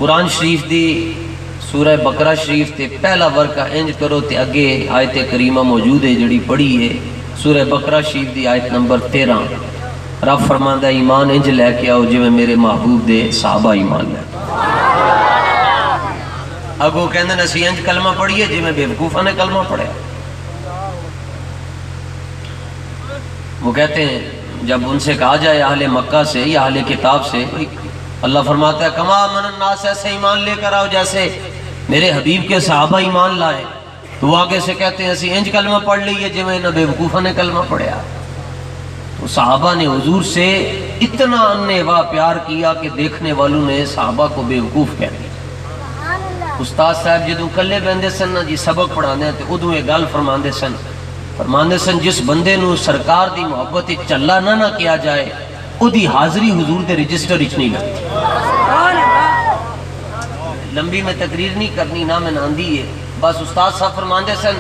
قرآن شریف دی سورہ بقرہ شریف تے پہلا ورقہ انج کرو تے اگے آیت کریمہ موجود ہے جڑی پڑھی ہے سورہ بقرہ شریف دی آیت نمبر 13. رب فرماندا ایمان انج لے کے آؤ جویں میرے محبوب دے صحابہ ایمان لے. اگو کہندے نے اسی انج کلمہ پڑھیے جویں بیوقوفاں نے کلمہ پڑھیا. وہ کہتے ہیں جب ان سے کہا جائے اہل مکہ سے یا اہل کتاب سے، اللہ فرماتا ہے کما من الناس، ایسے ایمان لے کر آؤ جیسے میرے حبیب کے صحابہ ایمان لائے. تو وہ آگے سے کہتے ہیں اسی انج کلمہ پڑھ لیے جویں نہ بیوقوفاں نے کلمہ پڑھیا. تو صحابہ نے حضور سے اتنا انیوا پیار کیا کہ دیکھنے والوں نے صحابہ کو بیوقوف کہہ دیا. استاد صاحب جدوں کلے بہندے سن نا جی سبق پڑھانے تے ادوں یہ گل فرماندے سن جس بندے نو سرکار دی محبت چلا نہ کیا جائے او دی حاضری حضور دے رجسٹر وچ نہیں لگتی. لمبی میں تقریر نہیں کرنی نہ میں آندی ہے، بس استاد صاحب فرماندے سن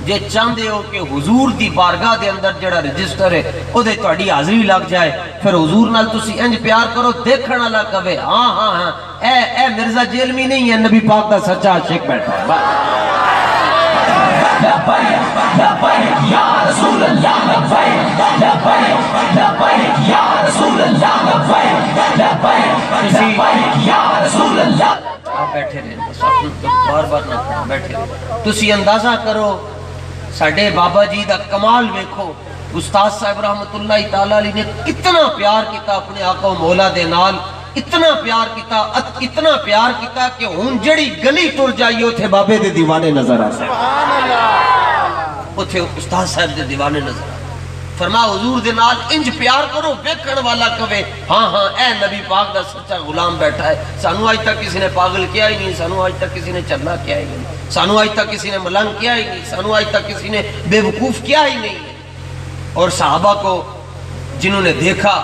جے چاہندے ہو کہ حضور دی بارگاہ دے اندر جڑا رجسٹر ہے او دے تہاڈی حاضری لگ جائے، پھر حضور نال تسی انج پیار کرو دیکھن والا کہے ہاں ہاں ہاں اے مرزا جیلمی نہیں ہے، نبی پاک دا سچا عاشق بیٹھا ہے. لبیک لبیک یا رسول اللہ، لبیک لبیک لبیک یا رسول اللہ، لبیک لبیک لبیک یا رسول اللہ. آپ بیٹھے رہے بار بار نہ بیٹھے رہے. تسی اندازہ کرو ساڈے بابا جی دا کمال ویکھو. استاد صاحب رحمت اللہ تعالی علیہ نے کتنا پیار کیتا اپنے آقا و مولا دے نال، اتنا پیار کیتا کہ ہن جڑی گلی ٹر جائیے اوتھے بابے دے دیوانے نظر آ سکتے، اوتھے استاد صاحب دے دیوانے نظر آ. فرما حضور دے نال انج پیار کرو ویکھن والا کہے ہاں ہاں اے نبی پاک دا سچا غلام بیٹھا ہے. سانو آج تک کسی نے پاگل کیا ہی نہیں، سانو آج تک کسی نے چلا کیا ہی نہیں، سانو آج تک کسی نے ملنگ کیا ہی نہیں، سانو آج تک کسی نے بے وقوف کیا ہی نہیں. اور صحابہ کو جنہوں نے دیکھا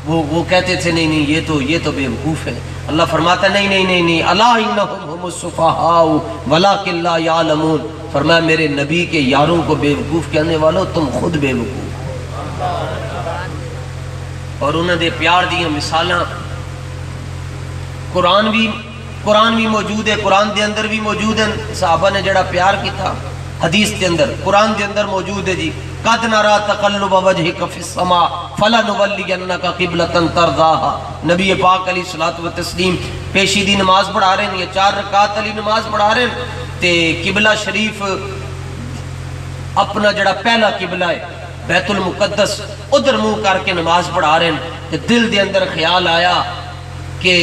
وہ کہتے تھے نہیں یہ تو بے وقوف ہے. اللہ فرماتا ہے نہیں الا انہم هم السفہاء ولکن لا یعلمون. فرمایا میرے نبی کے یاروں کو بے وقوف کہنے والوں تم خود بے وقوف. اور انہوں نے پیار دیا مثالاں قرآن بھی موجود ہے، قرآن دے اندر بھی موجود ہے. صحابہ نے جڑا پیار کیتا حدیث دے اندر قرآن دے اندر موجود ہے جی قد نرا تقلب وجهك في السماء فلنولينك قبلة ترضاها. نبی پاک علیہ الصلوۃ والتسلیم پیشی دی نماز پڑھا رہے ہیں، 4 رکعت علی نماز پڑھا رہے ہیں تے قبلہ شریف اپنا جڑا پہلا قبلہ ہے بیت المقدس ادھر منہ کر کے نماز پڑھا رہے ہیں. تے دل دے اندر خیال آیا کہ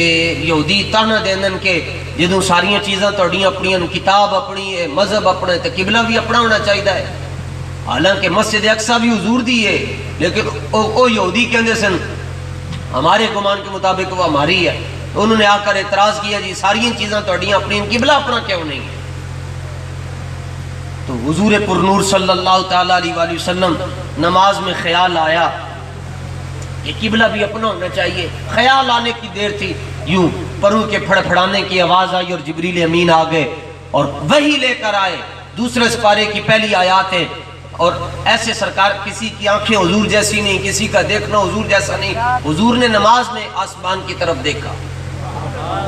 یہودی تانا دیندن کہ جدوں ساریاں چیزاں تہاڈیاں اپنی کتاب اپنی ہے، مذہب اپنا ہے تے قبلہ بھی اپنا ہونا چاہیے ہے. حالانکہ مسجد اقصی بھی حضور دی ہے، لیکن او یہودی کہندے سن ہمارے گمان کے مطابق وہ ہماری ہے. تو انہوں نے آ کر اعتراض کیا جی ساری چیزاں تہاڈیاں اپنی قبلہ اپنا کیوں نہیں ہے؟ تو حضور پر نور صلی اللہ تعالی علیہ وآلہ وسلم نماز میں خیال آیا کہ قبلہ بھی اپنا ہونا چاہیے. خیال آنے کی دیر تھی، یوں پروں کے پھڑ پھڑانے کی آواز آئی اور جبریل امین آ گئے اور وحی لے کر آئے. دوسرے سپارے کی پہلی آیات ہے اور ایسے سرکار کسی کی آنکھیں حضور جیسی نہیں، کسی کا دیکھنا حضور جیسا نہیں. حضور نے نماز میں آسمان کی طرف دیکھا،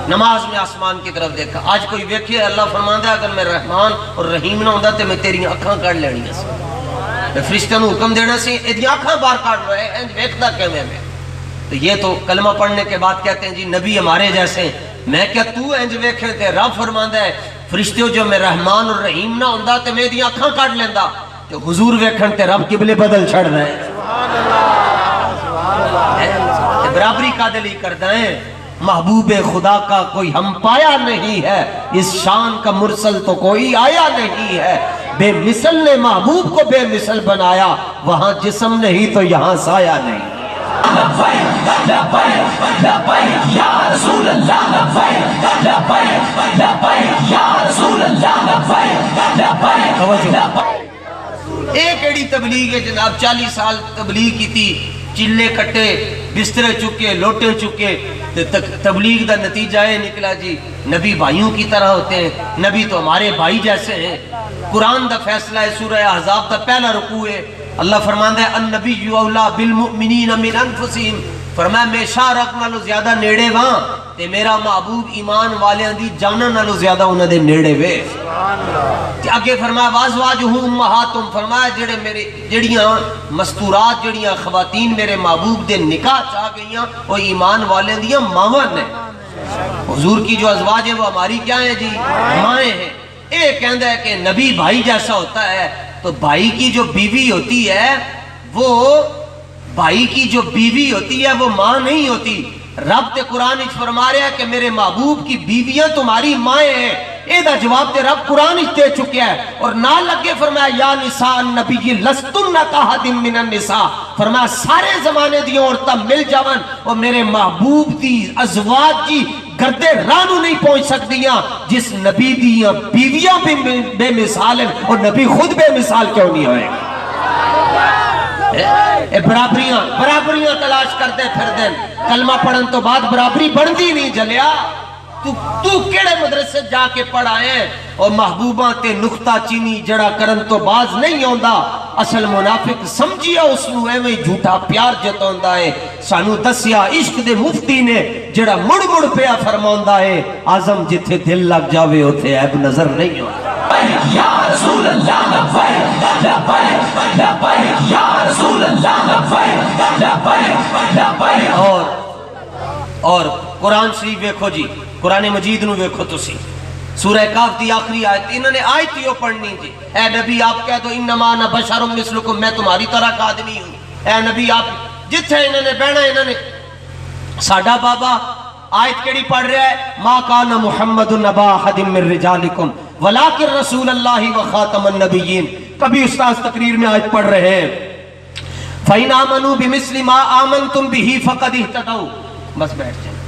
نماز میں آسمان کی طرف دیکھا. آج کوئی ویکھے اللہ فرماندا ہے اگر میں رحمان اور رحیم نہ ہوندا تے میں تیری اکھاں کاٹ لینیاں سی، میں فرشتوں کو حکم دینا سی ایدی اکھاں باہر کاٹ لو. انج ویکھدا کیویں میں؟ تو یہ تو کلمہ پڑھنے کے بعد کہتے ہیں جی نبی ہمارے جیسے ہیں. میں کیا تو انج ویکھے تے رب فرماندا ہے فرشتوں جو میں رحمان اور رحیم نہ ہوندا تے میں ایدی اکھاں کاٹ لیندا. کہ حضور ویکھن تے رب قبلے بدل چھڑ رہے ہیں. برابری کا دل ہی کرتا ہے. محبوب خدا کا کوئی ہم پایا نہیں ہے، اس شان کا مرسل تو کوئی آیا نہیں ہے. بے مثل نے محبوب کو بے مثل بنایا، وہاں جسم نہیں تو یہاں سایہ نہیں. لبیک لبیک لبیک یا رسول اللہ، لبیک لبیک لبیک یا رسول اللہ، لبیک لبیک لبیک. ایک ایڑی تبلیغ ہے جناب، 40 سال تبلیغ کی تھی، چلے کٹے، بسترے چکے، لوٹے چکے. تبلیغ دا نتیجہ ہے نکلا جی نبی بھائیوں کی طرح ہوتے ہیں، نبی تو ہمارے بھائی جیسے ہیں. قرآن دا فیصلہ ہے، سورہ احزاب دا پہلا رکوع ہے. اللہ فرماندا ہے النبی اولا بالمؤمنین من انفسہم. فرمایا میں شاہ رخ نالو زیادہ نیڑے واں تے میرا محبوب ایمان والیاں دی جاناں نالو زیادہ انہاں دے نیڑے وے. اگے فرمایا وازواجہ امہاتم، فرمایا جڑے میرے جڑیاں مستورات جڑیاں خواتین میرے محبوب دے نکاح چاہ گئیاں وہ ایمان والیاں دیاں ماواں نے. حضور کی جو ازواج ہیں وہ ہماری کیا ہیں جی؟ مائیں ہیں. یہ کہندا ہے کہ نبی بھائی جیسا ہوتا ہے، تو بھائی کی جو بیوی ہوتی ہے وہ بھائی کی جو بیوی ہوتی ہے وہ ماں نہیں ہوتی. رب تے قرآن اچ فرما رہا ہے کہ میرے محبوب کی بیویاں تمہاری مائیں ہیں. اے دا جواب تے رب قرآن اچ دے چکیا ہے. اور نہ لگے فرمایا یا نساء النبی لستن کاحد من النساء، فرمایا سارے زمانے دی عورتاں مل جاون اور میرے محبوب دی ازواج جی گردے رانو نہیں پہنچ سکتیاں جس نبی دیاں بیویاں بھی بے مثال ہیں اور نبی خود بے مثال کیوں نہیں ہوئے. برابریاں تلاش کرتے پھر دیں، کلمہ پڑھن تو بعد برابری بڑھتی نہیں جلیا. تو کیڑے مدرسے جا کے پڑھائے اور محبوبہ تے نکتہ چینی جڑا کرن تو باز نہیں ہوندا. اصل منافق سمجھیا اس نو ایویں جھوٹا پیار جتوندا ہے. سانو دسیا عشق دے مفتی نے جڑا مڑ مڑ پیا فرماوندا ہے اعظم جتھے دل لگ جاوے اوتھے عیب نظر نہیں ہوندا. یا رسول اللہ لبیک لبیک لبیک یا رسول اللہ لبیک لبیک لبیک. اور قرآن شریف ویکھو جی، قرآن مجید نو ویکھو تسی، سورہ کاف دی آخری آیت انہوں نے آیت ہی پڑھنی جی. اے نبی آپ کہہ دو انما انا بشر مثلکم، میں تمہاری طرح کا آدمی ہوں. اے نبی آپ جتھے انہوں نے بہنا انہوں نے ساڈا بابا آیت کیڑی پڑھ رہا ہے ما کان محمد نبا احد من رجالکم ولکن رسول اللہ وخاتم النبیین. کبھی استاذ تقریر میں آیت پڑھ رہے ہیں فَإِنْ آمَنُوا بِمِثْلِ مَا آمَنْتُمْ بِهِ فَقَدْ اهْتَدَوْا. بس بیٹھ جائیں.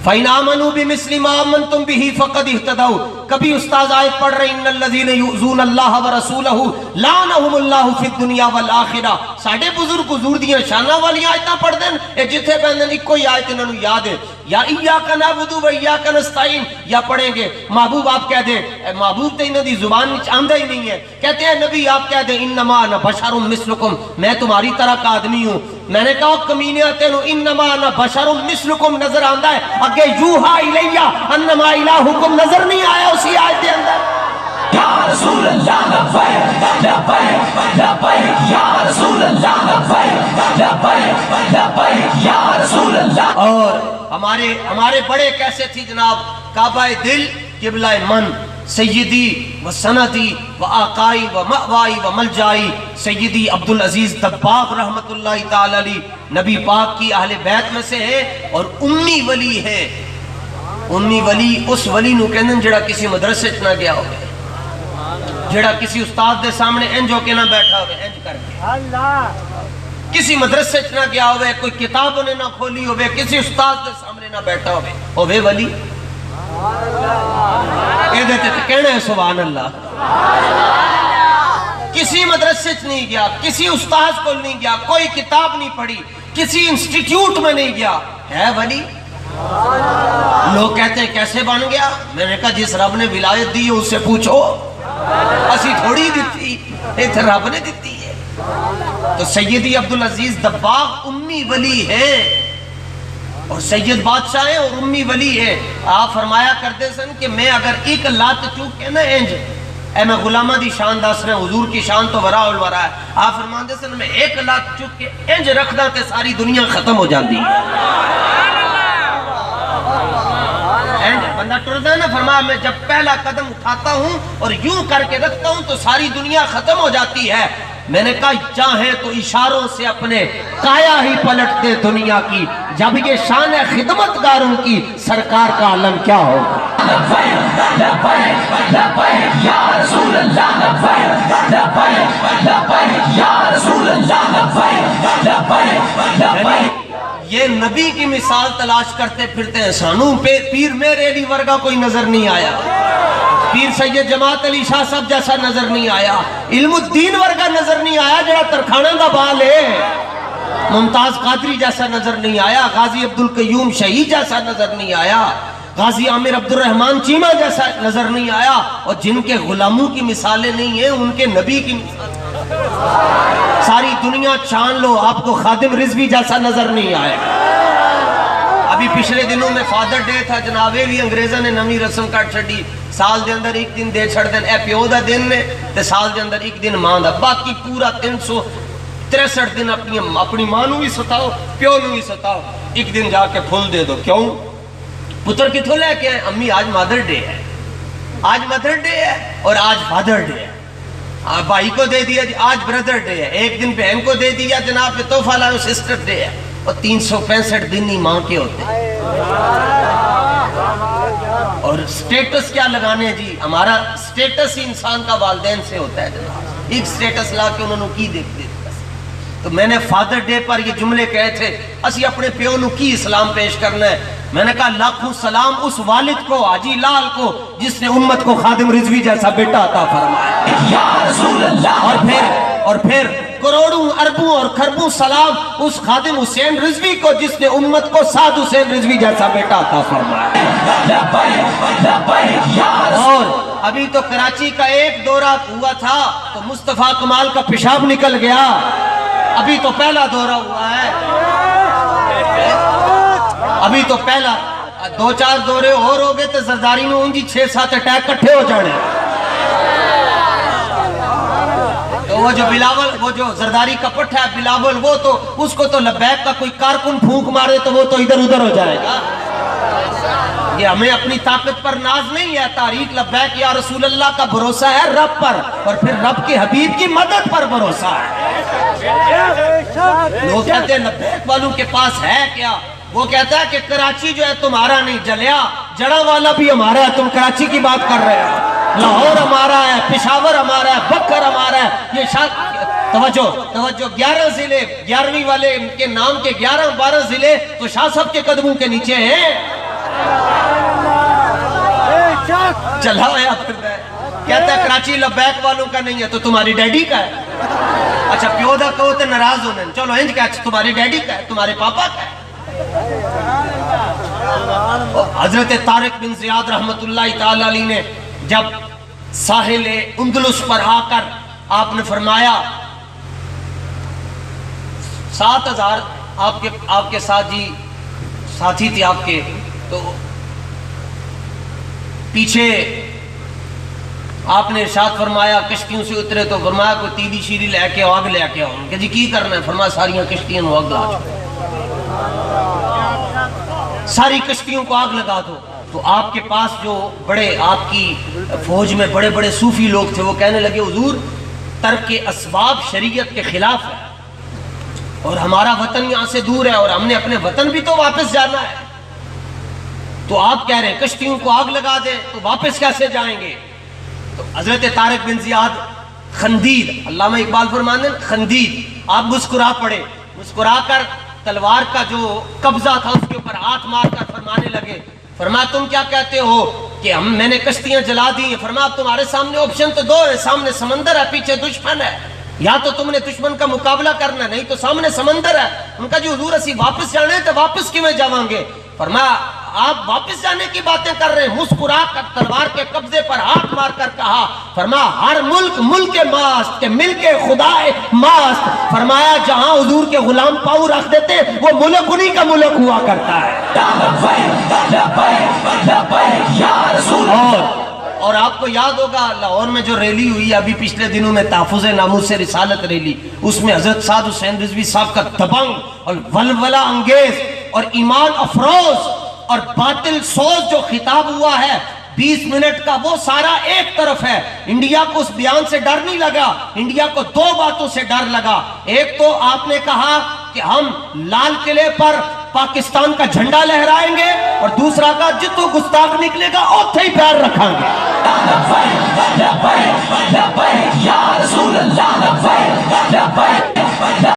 فَإِنْ آمَنُوا بِمِثْلِ مَا آمَنْتُمْ بِهِ فَقَدْ اهْتَدَوْا. کبھی استاذ آیت پڑھ رہے ان الذین یؤذون اللہ ورسولہ لعنہم اللہ فی الدنیا والآخرہ. ساڈے بزرگ حضور دیاں شاناں والی آیتاں پڑھ دین، اے جتھے بندن ایک کوئی آیت انہاں نوں یاد ہے یا ایاک نعبد و ایاک نستعین یا پڑھیں گے محبوب آپ کہہ دیں. محبوب تے انہاں دی زبان وچ آندا ہی نہیں ہے. کہتے ہیں نبی آپ کہہ دیں انما انا بشر مثلکم، میں تمہاری طرح کا آدمی ہوں. میں نے کہا کمینیا تینوں انما انا بشر مثلکم نظر آندا ہے، اگے یوحا الیہ انما الہکم نظر نہیں آیا اسی آیت کے اندر. یا رسول اللہ لبیک لبیک لبیک یا رسول اللہ لبیک لبیک لبیک یا رسول اللہ. اور ہمارے بڑے کیسے تھی جناب، کعبہ دل قبلہ من، سیدی و سندی و آقائی و مأوائی و ملجائی سیدی عبدالعزیز دباغ رحمت اللہ تعالی علیہ نبی پاک کی اہل بیت میں سے ہے اور امی ولی ہے. امی ولی اس ولی نو کہندن جڑا کسی مدرسے چ نہ گیا ہوئے، جڑا کسی استاد دے سامنے انج ہو کے نہ بیٹھا ہوئے انج کر کے، کسی مدرسے چ نہ گیا ہوئے، کوئی کتاب انہیں نہ کھولی ہوئے، کسی استاد دے سامنے نہ بیٹھا ہوئے ولی. اے دیتے تو کہنا ہے سبحان اللہ. کسی مدرسے چ نہیں گیا، کسی استاد کو نہیں گیا، کوئی کتاب نہیں پڑھی، کسی انسٹیٹیوٹ میں نہیں گیا، ہے ولی. لوگ کہتے ہیں کیسے بن گیا؟ میں نے کہا جس رب نے ولایت دی ہے اس سے پوچھو، اسی تھوڑی دیتی، ایتھے رب نے دیتی ہے. تو سیدی عبدالعزیز دباغ امی ولی ہے اور سید بادشاہ ہیں اور امی ولی ہے. آپ فرمایا کرتے سن کہ میں اگر ایک لات چوک کے نا انج، اے میں غلامہ دی شان دس رہے ہیں، حضور کی شان تو ورا الورا ہے. آپ فرماتے سن میں ایک لات چوک کے انج رکھدا تے ساری دنیا ختم ہو جاندی ہے. بندہ ٹردا ہے نا، فرمایا میں جب پہلا قدم اٹھاتا ہوں اور یوں کر کے رکھتا ہوں تو ساری دنیا ختم ہو جاتی ہے. میں نے کہا چاہے تو اشاروں سے اپنے کایا ہی پلٹ دے دنیا کی، جب یہ شان ہے خدمت گاروں کی سرکار کا عالم کیا ہوگا. لبیک لبیک لبیک یا رسول اللہ لبیک لبیک لبیک یا رسول اللہ لبیک لبیک لبیک. یہ نبی کی مثال تلاش کرتے پھرتے ہیں، سانوں پہ پیر میرے علی ورگا کوئی نظر نہیں آیا، پیر سید جماعت علی شاہ صاحب جیسا نظر نہیں آیا، علم الدین ورگا نظر نہیں آیا جڑا ترکھانہ دا بال ہے، ممتاز قادری جیسا نظر نہیں آیا، غازی عبدالقیوم شہید جیسا نظر نہیں آیا، غازی عامر عبد الرحمن چیمہ جیسا نظر نہیں آیا. اور جن کے غلاموں کی مثالیں نہیں ہیں ان کے نبی کی مثال ساری دنیا چھان لو آپ کو خادم رضوی جیسا نظر نہیں آئے گا۔ ابھی پچھلے دنوں میں فادر ڈے تھا جنابے بھی انگریزوں نے نمی رسم کٹ چھڑی، سال دے اندر ایک دن دے چھڑ دین، اے پیو دا دن نے تے سال دے اندر ایک دن ماں دا، باقی پورا 363 دن اپنی ماں نو بھی ستاؤ، پیو نو بھی ستاؤ، ایک دن جا کے پھول دے دو۔ کیوں؟ پتر کتھوں لے کے آئے؟ امی آج مادر ڈے ہے، آج مدر ڈے ہے اور آج فادر ڈے ہے۔ بھائی کو دے دیا آج بردر ڈے ہے، ایک دن بہن کو دے دیا جناب پہ تحفہ لاؤ سسٹر ڈے ہے، اور 365 دن ہی ماں کے ہوتے ہیں۔ اور سٹیٹس کیا لگانے ہیں جی؟ ہمارا سٹیٹس ہی انسان کا والدین سے ہوتا ہے جناب، ایک سٹیٹس لا کے انہوں نے کی دیکھ دیتے۔ تو میں نے فادر ڈے پر یہ جملے کہے تھے، اسی اپنے پیو نو کی اسلام پیش کرنا ہے۔ میں نے کہا لاکھوں سلام اس والد کو، حاجی لال کو، جس نے امت کو خادم رضوی جیسا بیٹا عطا فرمایا۔ یا رسول اللہ اور پھر کروڑوں اربوں اور خربوں سلام اس خادم حسین رضوی کو، جس نے امت کو سعد حسین رضوی جیسا بیٹا عطا فرمایا۔ لبیک لبیک یا اور ابھی تو کراچی کا ایک دورہ ہوا تھا تو مصطفیٰ کمال کا پیشاب نکل گیا، ابھی تو پہلا دورہ ہوا ہے، ابھی تو پہلا، 2-4 دورے اور ہو گئے تو زرداری میں ان جی 6-7 اٹیک کٹھے ہو جانے۔ تو وہ جو بلاول، وہ جو زرداری کا پٹھا ہے بلاول، وہ تو اس کو تو لبیک کا کوئی کارکن پھونک مارے تو وہ تو ادھر ادھر ہو جائے گا۔ یہ ہمیں اپنی طاقت پر ناز نہیں ہے، تحریک لبیک یا رسول اللہ کا بھروسہ ہے رب پر، اور پھر رب کے حبیب کی مدد پر بھروسہ ہے۔ لوگ کہتے ہیں لبیک والوں کے پاس ہے کیا؟ وہ کہتا ہے کہ کراچی جو ہے تمہارا نہیں، جلیا جڑا والا بھی ہمارا ہے، تم کراچی کی بات کر رہے ہو، لاہور ہمارا ہے، پشاور ہمارا ہے، بکر ہمارا ہے۔ یہ توجہ 11 ضلع، 11ویں والے کے نام کے 11-12 ضلع تو شاہ صاحب کے قدموں کے نیچے ہیں۔ چلا ہوا پھرتا ہے، کہتا ہے کراچی لبیک والوں کا نہیں ہے تو تمہاری ڈیڈی کا ہے۔ اچھا پیو دا کہو تے ناراض ہونے، چلو انج کہ اچھا تمہاری ڈیڈی کا ہے، تمہارے پاپا کا ہے۔ حضرت طارق بن زیاد رحمت اللہ تعالی علیہ نے جب ساحل اندلس پر آ کر آپ نے فرمایا 7000 آپ کے ساتھ جی ساتھی تھے آپ کے، تو پیچھے آپ نے ارشاد فرمایا کشتیوں سے اترے تو فرمایا کوئی تیلی شیری لے کے آگ لے کے آؤں کہ جی کی کرنا ہے؟ فرمایا ساریاں کشتیاں کو آگ لا دو، ساری کشتیوں کو آگ لگا دو۔ تو آپ کے پاس جو بڑے آپ کی فوج میں بڑے بڑے صوفی لوگ تھے وہ کہنے لگے حضور ترک اسباب شریعت کے خلاف ہے، اور ہمارا وطن یہاں سے دور ہے اور ہم نے اپنے وطن بھی تو واپس جانا ہے، تو آپ کہہ رہے ہیں کشتیوں کو آگ لگا دیں تو واپس کیسے جائیں گے؟ تو حضرت طارق بن زیاد خندید، علامہ اقبال فرماتے ہیں خندید، آپ مسکرا پڑے، مسکرا کر تلوار کا جو قبضہ تھا اس کے اوپر ہاتھ مار کر فرمانے لگے، فرمایا تم کیا کہتے ہو کہ میں نے کشتیاں جلا دی ہیں؟ فرمایا تمہارے سامنے آپشن تو 2 ہے، سامنے سمندر ہے، پیچھے دشمن ہے، یا تو تم نے دشمن کا مقابلہ کرنا ہے، نہیں تو سامنے سمندر ہے۔ ان کا جو حضور اسی واپس جانے ہیں تو واپس کیوں جاواں گے؟ فرمایا آپ واپس جانے کی باتیں کر رہے ہیں، مسکرا کر تلوار کے قبضے پر ہاتھ مار کر کہا، فرمایا ہر ملک ملک ماست کہ مل کے خدا ماست، فرمایا جہاں حضور کے غلام پاؤں رکھ دیتے وہ ملک انہی کا ملک ہوا کرتا ہے۔ اور آپ کو یاد ہوگا لاہور میں جو ریلی ہوئی ابھی پچھلے دنوں میں تحفظ ناموس رسالت ریلی، اس میں حضرت سعد حسین رضوی صاحب کا دبنگ اور ولولہ انگیز اور ایمان افروز اور باطل سوز جو خطاب ہوا ہے 20 منٹ کا، وہ سارا ایک طرف ہے۔ انڈیا کو اس بیان سے ڈر نہیں لگا، انڈیا کو 2 باتوں سے ڈر لگا۔ ایک تو آپ نے کہا کہ ہم لال قلعے پر پاکستان کا جھنڈا لہرائیں گے، اور دوسرا کا جتو گستاخ نکلے گا اوتھے ہی پیر رکھیں گے۔